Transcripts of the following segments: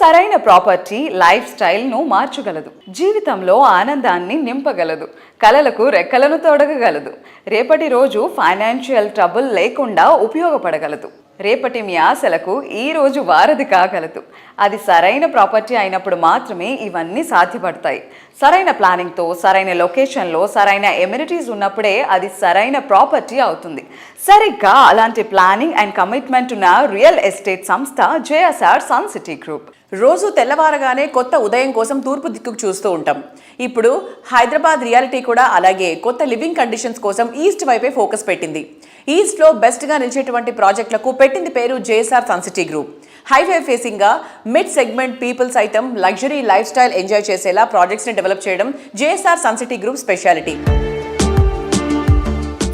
సరైన property life స్టైల్ను మార్చగలదు, జీవితంలో ఆనందాన్ని నింపగలదు, కలలకు రెక్కలను తొడగగలదు, రేపటి రోజు ఫైనాన్షియల్ ట్రబుల్ లేకుండా ఉపయోగపడగలదు, రేపటి మీ ఆశలకు ఈ రోజు వారధి కాగలదు. అది సరైన ప్రాపర్టీ అయినప్పుడు మాత్రమే ఇవన్నీ సాధ్యపడతాయి. సరైన ప్లానింగ్తో, సరైన లొకేషన్లో, సరైన ఎమ్యూనిటీస్ ఉన్నప్పుడే అది సరైన ప్రాపర్టీ అవుతుంది. సరిగ్గా అలాంటి ప్లానింగ్ అండ్ కమిట్మెంట్ ఉన్న రియల్ ఎస్టేట్ సంస్థ జేఎస్ఆర్ సన్ సిటీ గ్రూప్. రోజు తెల్లవారగానే కొత్త ఉదయం కోసం తూర్పు దిక్కుకు చూస్తూ ఉంటాం. ఇప్పుడు హైదరాబాద్ రియాలిటీ కూడా అలాగే కొత్త లివింగ్ కండిషన్స్ కోసం ఈస్ట్ వైపే ఫోకస్ పెట్టింది. ఈస్ట్లో బెస్ట్గా నిలిచేటువంటి ప్రాజెక్టులకు పెట్టింది పేరు JSR sun city group. Highway ఫేసింగ్గా మిడ్ సెగ్మెంట్ పీపుల్ సైతం లగ్జరీ లైఫ్ స్టైల్ ఎంజాయ్ చేసేలా ప్రాజెక్ట్స్ని డెవలప్ చేయడం JSR sun city group speciality.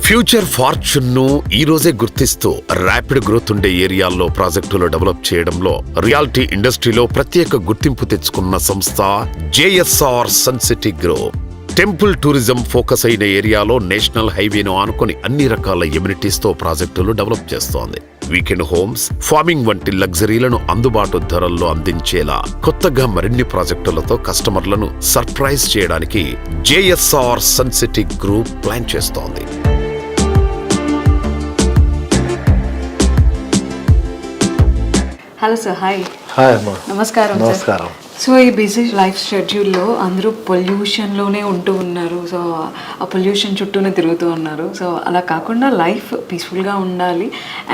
Future fortune ను ఈ రోజే గుర్తిస్తూ ర్యాపిడ్ గ్రోత్ ఉండే ఏరియాల్లో ప్రాజెక్టులు డెవలప్ చేయడంలో రియాలిటీ ఇండస్ట్రీలో ప్రత్యేక గుర్తింపు తెచ్చుకున్న సంస్థ JSR sun city group. Temple tourism focus అయిన ఏరియాలో నేషనల్ హైవేను ఆనుకొని అన్ని రకాల ఎమ్యూనిటీస్ తో ప్రాజెక్టులు డెవలప్ చేస్తోంది. వీకెండ్ హోమ్స్, ఫార్మింగ్ వంటి లగ్జరీలను అందుబాటు ధరల్లో అందించేలా కొత్తగా మరిన్ని ప్రాజెక్టులతో కస్టమర్లను సర్ప్రైజ్ చేయడానికి JSR sun city group plan చేస్తోంది. Hello sir, hi. హాయ్ అమ్మా. నమస్కారం. నమస్కారం. సో ఈ బిజీ లైఫ్ షెడ్యూల్లో అందరూ పొల్యూషన్లోనే ఉంటూ ఉన్నారు. సో ఆ పొల్యూషన్ చుట్టూనే తిరుగుతూ ఉన్నారు. సో అలా కాకుండా లైఫ్ పీస్ఫుల్గా ఉండాలి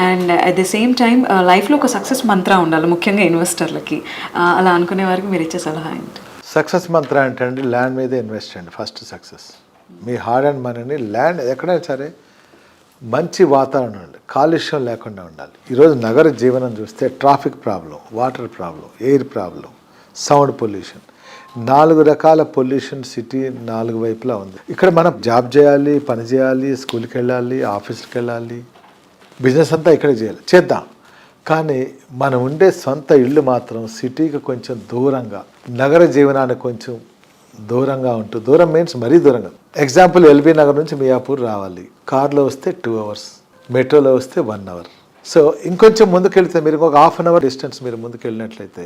and at the same time లైఫ్లో ఒక సక్సెస్ మంత్ర ఉండాలి, ముఖ్యంగా ఇన్వెస్టర్లకి. అలా అనుకునే వారికి మీరు ఇచ్చే సలహా ఏంటి? సక్సెస్ మంత్ర ఏంటంటే ల్యాండ్ మీద ఇన్వెస్ట్ చేయండి. First success me hard and మనీని ల్యాండ్ ఎక్కడైనా సరే మంచి వాతావరణం ఉండాలి, కాలుష్యం లేకుండా ఉండాలి. ఈరోజు నగర జీవనం చూస్తే traffic problem, water problem, air problem, sound pollution, 4 రకాల పొల్యూషన్ సిటీ 4 వైపులా ఉంది. ఇక్కడ మనం జాబ్ చేయాలి, పని చేయాలి, స్కూల్కి వెళ్ళాలి, ఆఫీస్కి వెళ్ళాలి, బిజినెస్ అంతా ఇక్కడ చేద్దాం. కానీ మనం ఉండే సొంత ఇల్లు మాత్రం సిటీకి కొంచెం దూరంగా, నగర జీవనానికి కొంచెం దూరంగా ఉంటూ, దూరం మీన్స్ మరీ దూరంగా. ఎగ్జాంపుల్ ఎల్బీ నగర్ నుంచి మియాపూర్ రావాలి, కార్లో వస్తే 2 hours, మెట్రోలో వస్తే 1 hour. సో ఇంకొంచెం ముందుకెళ్తే మీరు ఒక 1/2 hour డిస్టెన్స్ మీరు ముందుకు వెళ్ళినట్లయితే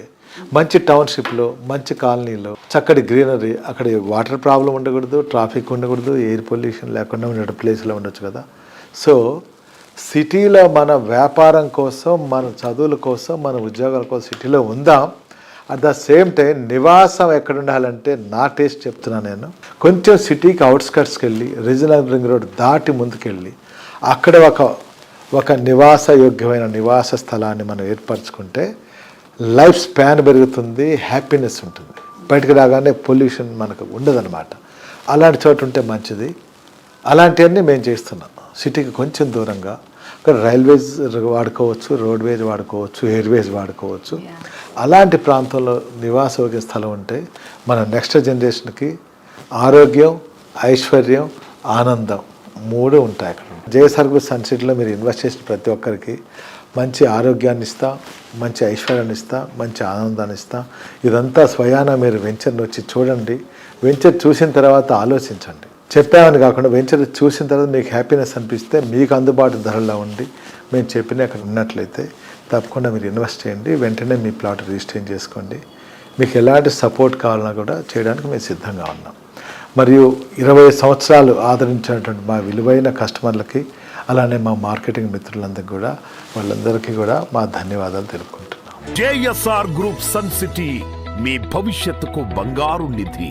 మంచి టౌన్షిప్లో, మంచి కాలనీలో, చక్కటి గ్రీనరీ, అక్కడ వాటర్ ప్రాబ్లం ఉండకూడదు, ట్రాఫిక్ ఉండకూడదు, ఎయిర్ పొల్యూషన్ లేకుండా ఉండే ప్లేస్లో ఉండొచ్చు కదా. సో సిటీలో మన వ్యాపారం కోసం, మన చదువుల కోసం, మన ఉద్యోగాల కోసం సిటీలో ఉందాం. అట్ ద సేమ్ టైం నివాసం ఎక్కడ ఉండాలంటే నా టేస్ట్ చెప్తున్నా నేను, కొంచెం సిటీకి అవుట్స్కట్స్కి వెళ్ళి రీజనల్ రింగ్ రోడ్ దాటి ముందుకెళ్ళి అక్కడ ఒక నివాసయోగ్యమైన నివాస స్థలాన్ని మనం ఏర్పరచుకుంటే లైఫ్ స్పాన్ పెరుగుతుంది, హ్యాపీనెస్ ఉంటుంది. బయటకు రాగానే పొల్యూషన్ మనకు ఉండదన్నమాట. అలాంటి చోటు ఉంటే మంచిది. అలాంటివన్నీ మేము చేస్తున్నాం. సిటీకి కొంచెం దూరంగా అక్కడ రైల్వేస్ వాడుకోవచ్చు, రోడ్వేస్ వాడుకోవచ్చు, ఎయిర్వేస్ వాడుకోవచ్చు. అలాంటి ప్రాంతంలో నివాసయోగ్య స్థలం ఉంటే మన నెక్స్ట్ జనరేషన్కి ఆరోగ్యం, ఐశ్వర్యం, ఆనందం 3 ఉంటాయి అక్కడ. జేఎస్ఆర్ గ్రూప్ సన్ సిటీలో మీరు ఇన్వెస్ట్ చేసిన ప్రతి ఒక్కరికి మంచి ఆరోగ్యాన్ని ఇస్తా, మంచి ఐశ్వర్యాన్ని ఇస్తా, మంచి ఆనందాన్ని ఇస్తా. ఇదంతా స్వయాన మీరు వెంచర్ని వచ్చి చూడండి. వెంచర్ చూసిన తర్వాత ఆలోచించండి. చెప్పామని కాకుండా వెంచర్ చూసిన తర్వాత మీకు హ్యాపీనెస్ అనిపిస్తే, మీకు అందుబాటు ధరల్లో ఉండి మేము చెప్పిన అక్కడ ఉన్నట్లయితే తప్పకుండా మీరు ఇన్వెస్ట్ చేయండి. వెంటనే మీ ప్లాట్ రిజిస్టర్ చేసుకోండి. మీకు ఎలాంటి సపోర్ట్ కావాలన్నా కూడా చేయడానికి మేము సిద్ధంగా ఉన్నాం. మరియు 20 సంవత్సరాలు ఆదరించినటువంటి మా విలువైన కస్టమర్లకి, అలానే మా మార్కెటింగ్ మిత్రులందరికీ కూడా, వాళ్ళందరికీ కూడా మా ధన్యవాదాలు తెలుపుకుంటున్నాం. జేఎస్ఆర్ గ్రూప్ సన్ సిటీ మీ భవిష్యత్తుకు బంగారు నిధి.